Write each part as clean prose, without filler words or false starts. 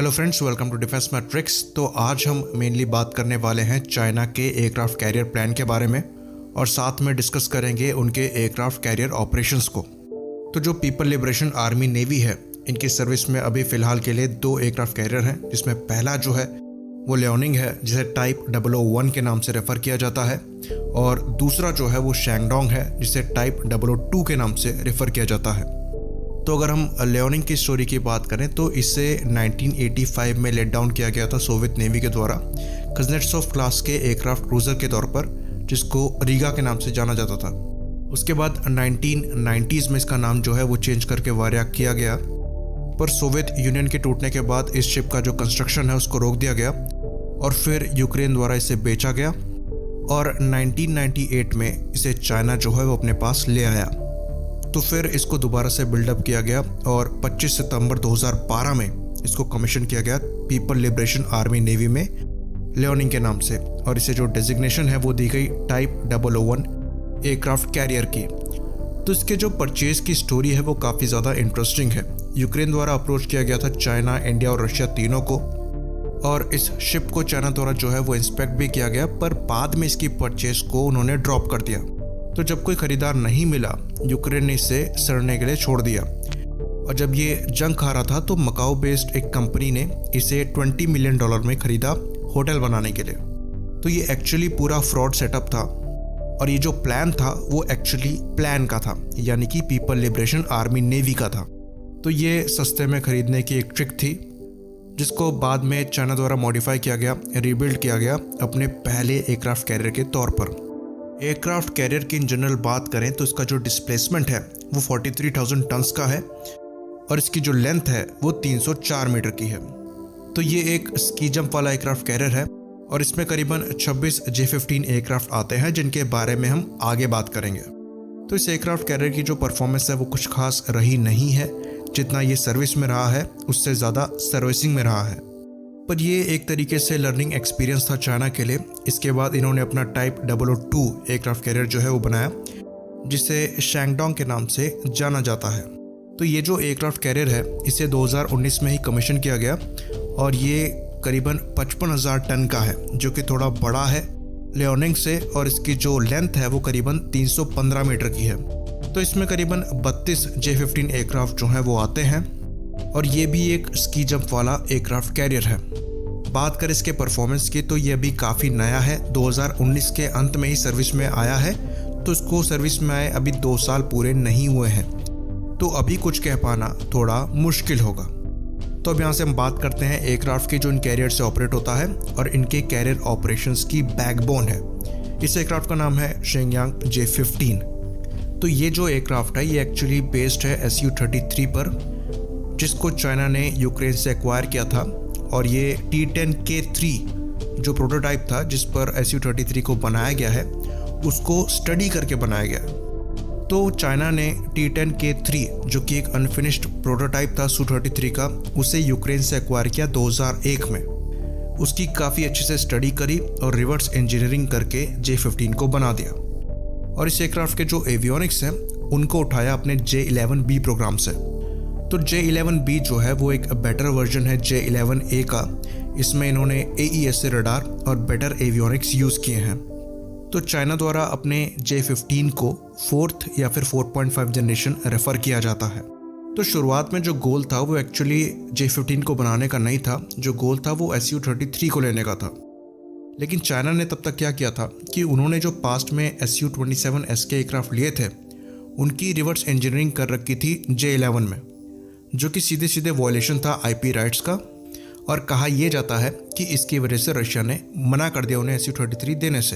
Hello friends, welcome to defence matrix. तो आज हम मेनली बात करने वाले हैं चाइना के एयरक्राफ्ट कैरियर प्लान के बारे में और साथ में डिस्कस करेंगे उनके एयरक्राफ्ट कैरियर ऑपरेशंस को। तो जो पीपल लिबरेशन आर्मी नेवी है, इनकी सर्विस में अभी फ़िलहाल के लिए 2 एयरक्राफ्ट कैरियर हैं, जिसमें पहला जो है वो लियोनिंग है, जिसे टाइप 001 के नाम से रेफ़र किया जाता है, और दूसरा जो है वो शैंगडोंग है, जिसे टाइप 002 के नाम से रेफ़र किया जाता है। तो अगर हम लियोनिंग की स्टोरी की बात करें तो इसे 1985 में लेट डाउन किया गया था सोवियत नेवी के द्वारा कुज़नेत्सोव क्लास के एयरक्राफ्ट क्रूज़र के तौर पर, जिसको रीगा के नाम से जाना जाता था। उसके बाद 1990s में इसका नाम जो है वो चेंज करके वार्याक किया गया, पर सोवियत यूनियन के टूटने के बाद इस शिप का जो कंस्ट्रक्शन है उसको रोक दिया गया और फिर यूक्रेन द्वारा इसे बेचा गया और 1998 में इसे चाइना जो है वो अपने पास ले आया। तो फिर इसको दोबारा से बिल्डअप किया गया और 25 सितंबर 2012 में इसको कमीशन किया गया पीपल लिबरेशन आर्मी नेवी में लियोनिंग के नाम से, और इसे जो डेजिग्नेशन है वो दी गई टाइप 001 एयरक्राफ्ट कैरियर की। तो इसके जो परचेज की स्टोरी है वो काफ़ी ज़्यादा इंटरेस्टिंग है। यूक्रेन द्वारा अप्रोच किया गया था चाइना, इंडिया और रशिया तीनों को, और इस शिप को चाइना द्वारा जो है वो इंस्पेक्ट भी किया गया, पर बाद में इसकी परचेज को उन्होंने ड्रॉप कर दिया। तो जब कोई ख़रीदार नहीं मिला, यूक्रेन ने इसे सड़ने के लिए छोड़ दिया, और जब ये जंग खा रहा था तो मकाओ बेस्ड एक कंपनी ने इसे $20 मिलियन में ख़रीदा होटल बनाने के लिए। तो ये एक्चुअली पूरा फ्रॉड सेटअप था, और ये जो प्लान था वो एक्चुअली प्लान का था, यानी कि पीपल लिबरेशन आर्मी नेवी का था। तो ये सस्ते में ख़रीदने की एक ट्रिक थी, जिसको बाद में चाइना द्वारा मॉडिफाई किया गया, रीबिल्ड किया गया अपने पहले एयरक्राफ्ट कैरियर के तौर पर। एयरक्राफ्ट कैरियर की इन जनरल बात करें तो इसका जो डिस्प्लेसमेंट है वो 43,000 टन्स का है, और इसकी जो लेंथ है वो 304 मीटर की है। तो ये एक स्की जंप वाला एयरक्राफ्ट कैरियर है, और इसमें करीबन 26 J-15 एयरक्राफ्ट आते हैं, जिनके बारे में हम आगे बात करेंगे। तो इस एयरक्राफ्ट कैरियर की जो परफॉर्मेंस है वो कुछ खास रही नहीं है, जितना ये सर्विस में रहा है उससे ज़्यादा सर्विसिंग में रहा है। पर ये एक तरीके से लर्निंग एक्सपीरियंस था चाइना के लिए। इसके बाद इन्होंने अपना टाइप 002 एयरक्राफ्ट कैरियर जो है वो बनाया, जिसे शैंगडोंग के नाम से जाना जाता है। तो ये जो एयरक्राफ्ट कैरियर है इसे 2019 में ही कमीशन किया गया, और ये करीबन 55,000 टन का है, जो कि थोड़ा बड़ा है लियोनिंग से, और इसकी जो लेंथ है वो करीबन 315 मीटर की है। तो इसमें करीबन 32 J-15 एयरक्राफ्ट जो हैं वो आते हैं, और ये भी एक स्की जंप वाला एयरक्राफ्ट कैरियर है। बात करें इसके परफॉर्मेंस की तो ये अभी काफ़ी नया है, 2019 के अंत में ही सर्विस में आया है, तो इसको सर्विस में आए अभी 2 साल पूरे नहीं हुए हैं, तो अभी कुछ कह पाना थोड़ा मुश्किल होगा। तो अब यहाँ से हम बात करते हैं एयरक्राफ्ट की जो इन कैरियर से ऑपरेट होता है और इनके कैरियर ऑपरेशंस की बैकबोन है। इस एयरक्राफ्ट का नाम है शेंगयांग J-15। तो ये जो एयरक्राफ्ट है ये एक्चुअली बेस्ड है Su-33 पर, जिसको चाइना ने यूक्रेन से एक्वायर किया था, और ये T-10K3 जो प्रोटोटाइप था जिस पर Su-33 को बनाया गया है उसको स्टडी करके बनाया गया। तो चाइना ने T-10K3 जो कि एक अनफिनिश्ड प्रोटोटाइप था Su-33 का, उसे यूक्रेन से एक्वायर किया 2001 में। उसकी काफ़ी अच्छे से स्टडी करी और रिवर्स इंजीनियरिंग करके J-15 को बना दिया, और इस एयरक्राफ्ट के जो एवियोनिक्स हैं उनको उठाया अपने J-11B प्रोग्राम से। तो J-11B जो है वो एक बेटर वर्जन है J-11A का। इसमें इन्होंने AESA रडार और बेटर एवियोनिक्स यूज़ किए हैं। तो चाइना द्वारा अपने J-15 को 4th या फिर 4.5 जनरेशन रेफ़र किया जाता है। तो शुरुआत में जो गोल था वो एक्चुअली J-15 को बनाने का नहीं था, जो गोल था वो Su-33 को लेने का था। लेकिन चाइना ने तब तक क्या किया था कि उन्होंने जो पास्ट में Su-27S के एयरक्राफ्ट लिए थे उनकी रिवर्स इंजीनियरिंग कर रखी थी J-11 में, जो कि सीधे सीधे वॉयलेशन था IP राइट्स का, और कहा यह जाता है कि इसकी वजह से रशिया ने मना कर दिया उन्हें Su-33 देने से।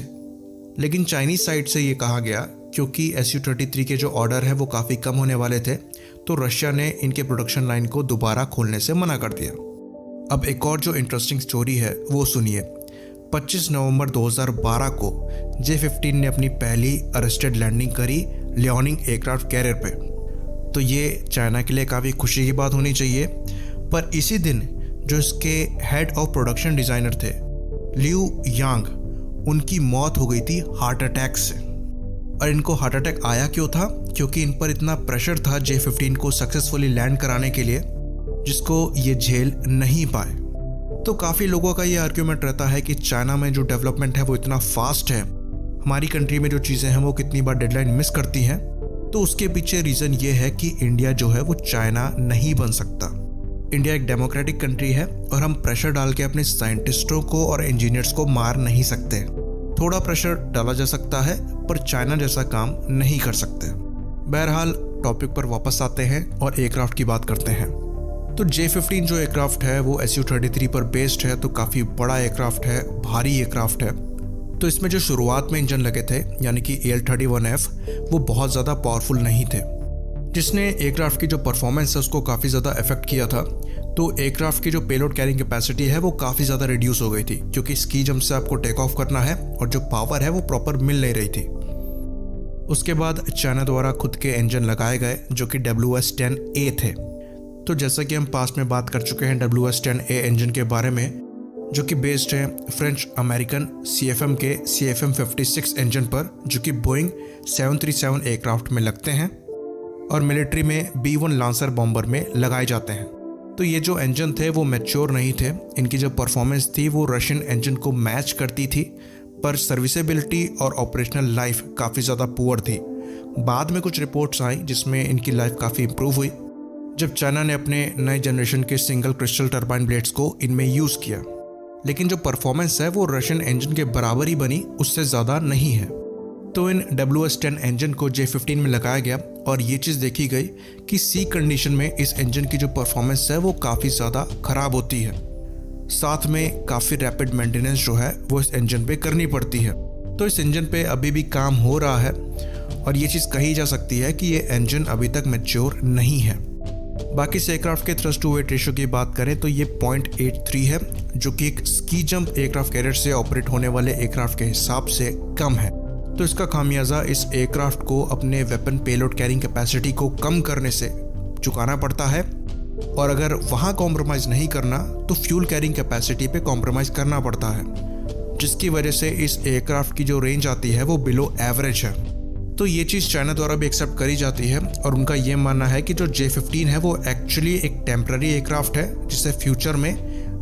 लेकिन चाइनीज़ साइड से ये कहा गया क्योंकि Su-33 के जो ऑर्डर है वो काफ़ी कम होने वाले थे, तो रशिया ने इनके प्रोडक्शन लाइन को दोबारा खोलने से मना कर दिया। अब एक और जो इंटरेस्टिंग स्टोरी है वो सुनिए। 25 नवंबर 2012 को J-15 ने अपनी पहली अरेस्टेड लैंडिंग करी लियोनिंग एयरक्राफ्ट कैरियर पे। तो ये चाइना के लिए काफ़ी खुशी की बात होनी चाहिए, पर इसी दिन जो इसके हेड ऑफ प्रोडक्शन डिज़ाइनर थे लियू यांग, उनकी मौत हो गई थी हार्ट अटैक से। और इनको हार्ट अटैक आया क्यों था? क्योंकि इन पर इतना प्रेशर था J-15 को सक्सेसफुली लैंड कराने के लिए, जिसको ये झेल नहीं पाए। तो काफ़ी लोगों का ये आर्ग्यूमेंट रहता है कि चाइना में जो डेवलपमेंट है वो इतना फास्ट है, हमारी कंट्री में जो चीज़ें हैं वो कितनी बार डेडलाइन मिस करती हैं। तो उसके पीछे रीज़न ये है कि इंडिया जो है वो चाइना नहीं बन सकता। इंडिया एक डेमोक्रेटिक कंट्री है और हम प्रेशर डाल के अपने साइंटिस्टों को और इंजीनियर्स को मार नहीं सकते। थोड़ा प्रेशर डाला जा सकता है पर चाइना जैसा काम नहीं कर सकते। बहरहाल टॉपिक पर वापस आते हैं और एयरक्राफ्ट की बात करते हैं। तो J-15 जो एयरक्राफ्ट है वो Su-33 पर बेस्ड है, तो काफ़ी बड़ा एयरक्राफ्ट है, भारी एयरक्राफ्ट है। तो इसमें जो शुरुआत में इंजन लगे थे यानी कि AL-31F वो बहुत ज़्यादा पावरफुल नहीं थे, जिसने एयरक्राफ्ट की जो परफॉर्मेंस है उसको काफ़ी ज़्यादा अफेक्ट किया था। तो एयरक्राफ्ट की जो पेलोड कैरिंग कैपेसिटी है वो काफ़ी ज़्यादा रिड्यूस हो गई थी, क्योंकि स्की जंप से आपको टेक ऑफ करना है और जो पावर है वो प्रॉपर मिल नहीं रही थी। उसके बाद चाइना द्वारा खुद के इंजन लगाए गए जो कि WS-10A थे। तो जैसा कि हम पास में बात कर चुके हैं WS-10A इंजन के बारे में, जो कि बेस्ड है फ्रेंच अमेरिकन CFM के CFM56 इंजन पर, जो कि बोइंग 737 एयरक्राफ्ट में लगते हैं और मिलिट्री में B-1 लांसर बॉम्बर में लगाए जाते हैं। तो ये जो इंजन थे वो मैच्योर नहीं थे, इनकी जो परफॉर्मेंस थी वो रशियन इंजन को मैच करती थी, पर सर्विसेबिलिटी और ऑपरेशनल लाइफ काफ़ी ज़्यादा पुअर थी। बाद में कुछ रिपोर्ट्स आई जिसमें इनकी लाइफ काफ़ी इम्प्रूव हुई जब चाइना ने अपने नए जनरेशन के सिंगल क्रिस्टल टर्बाइन ब्लेड्स को इनमें यूज़ किया। लेकिन जो परफॉर्मेंस है वो रशियन इंजन के बराबर ही बनी, उससे ज़्यादा नहीं है। तो इन WS-10 इंजन को J-15 में लगाया गया और ये चीज़ देखी गई कि सी कंडीशन में इस इंजन की जो परफॉर्मेंस है वो काफ़ी ज़्यादा ख़राब होती है। साथ में काफ़ी रैपिड मेंटेनेंस जो है वो इस इंजन पे करनी पड़ती है। तो इस इंजन पे अभी भी काम हो रहा है और ये चीज़ कही जा सकती है कि ये इंजन अभी तक मैच्योर नहीं है। बाकी इस एयरक्राफ्ट के थ्रस्ट टू वेट रेशियो की बात करें तो ये 0.83 है, जो कि एक स्की जंप एयरक्राफ्ट कैरियर से ऑपरेट होने वाले एयरक्राफ्ट के हिसाब से कम है। तो इसका खामियाजा इस एयरक्राफ्ट को अपने वेपन पेलोड कैरिंग कैपेसिटी को कम करने से चुकाना पड़ता है, और अगर वहाँ कॉम्प्रोमाइज़ नहीं करना तो फ्यूल कैरिंग कैपेसिटी पे कॉम्प्रोमाइज़ करना पड़ता है, जिसकी वजह से इस एयरक्राफ्ट की जो रेंज आती है वो बिलो एवरेज है। तो ये चीज़ चाइना द्वारा भी एक्सेप्ट करी जाती है और उनका ये मानना है कि जो J-15 है वो एक्चुअली एक टेम्पररी एयरक्राफ्ट है, जिसे फ्यूचर में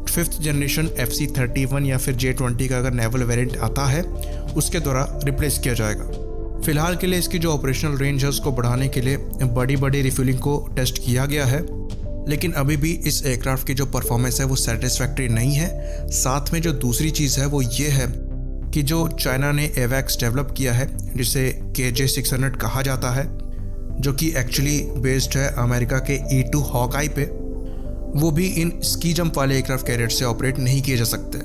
5th जनरेशन FC-31 या फिर J-20 का अगर नेवल वेरिएंट आता है उसके द्वारा रिप्लेस किया जाएगा। फिलहाल के लिए इसकी जो ऑपरेशनल रेंज है उसको बढ़ाने के लिए बड़ी बड़ी रिफ्यूलिंग को टेस्ट किया गया है, लेकिन अभी भी इस एयरक्राफ्ट की जो परफॉर्मेंस है वो सेटिस्फैक्ट्री नहीं है। साथ में जो दूसरी चीज़ है वो ये है कि जो चाइना ने AWACS डेवलप किया है, जिसे KJ-600 कहा जाता है, जो कि एक्चुअली बेस्ड है अमेरिका के E-2 हॉकाई पे, वो भी इन स्की जंप वाले एयरक्राफ्ट कैरियर से ऑपरेट नहीं किए जा सकते।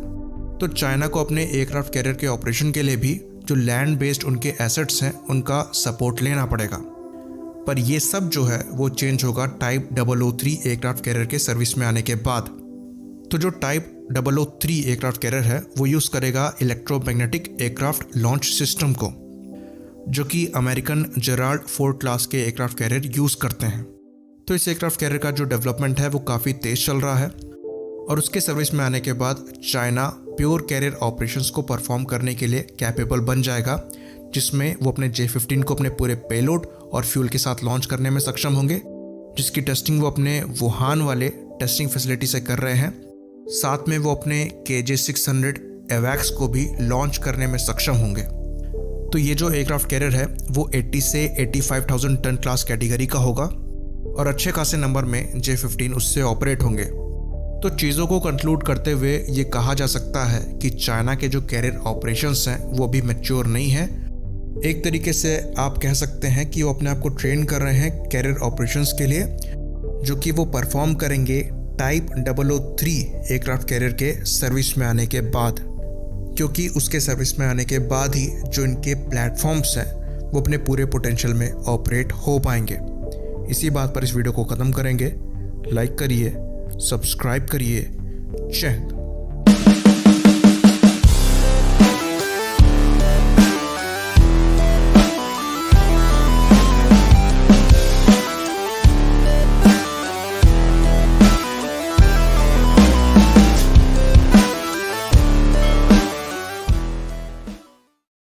तो चाइना को अपने एयरक्राफ्ट कैरियर के ऑपरेशन के लिए भी जो लैंड बेस्ड उनके एसेट्स हैं उनका सपोर्ट लेना पड़ेगा, पर ये सब जो है वो चेंज होगा टाइप 003 एयरक्राफ्ट कैरियर के सर्विस में आने के बाद। तो जो टाइप 003 एयरक्राफ्ट कैरियर है वो यूज़ करेगा इलेक्ट्रोमैग्नेटिक एयरक्राफ्ट लॉन्च सिस्टम को, जो कि अमेरिकन जेराल्ड फोर्ड क्लास के एयरक्राफ्ट कैरियर यूज़ करते हैं। तो इस एयरक्राफ्ट कैरियर का जो डेवलपमेंट है वो काफ़ी तेज़ चल रहा है और उसके सर्विस में आने के बाद चाइना प्योर कैरियर ऑपरेशंस को परफॉर्म करने के लिए कैपेबल बन जाएगा, जिसमें वो अपने J-15 को अपने पूरे पेलोड और फ्यूल के साथ लॉन्च करने में सक्षम होंगे, जिसकी टेस्टिंग वो अपने वुहान वाले टेस्टिंग फैसिलिटी से कर रहे हैं। साथ में वो अपने KJ-600 AWACS को भी लॉन्च करने में सक्षम होंगे। तो ये जो एयरक्राफ्ट कैरियर है वो 80 से 85,000 टन क्लास कैटेगरी का होगा और अच्छे खासे नंबर में J-15 उससे ऑपरेट होंगे। तो चीज़ों को कंक्लूड करते हुए ये कहा जा सकता है कि चाइना के जो कैरियर ऑपरेशंस हैं वो भी मैच्योर नहीं है। एक तरीके से आप कह सकते हैं कि वो अपने आप को ट्रेन कर रहे हैं कैरियर ऑपरेशंस के लिए, जो कि वो परफॉर्म करेंगे टाइप 003 एयरक्राफ्ट कैरियर के सर्विस में आने के बाद, क्योंकि उसके सर्विस में आने के बाद ही जो इनके प्लेटफॉर्म्स हैं वो अपने पूरे पोटेंशियल में ऑपरेट हो पाएंगे। इसी बात पर इस वीडियो को ख़त्म करेंगे। लाइक करिए, सब्सक्राइब करिए। जय हिंद।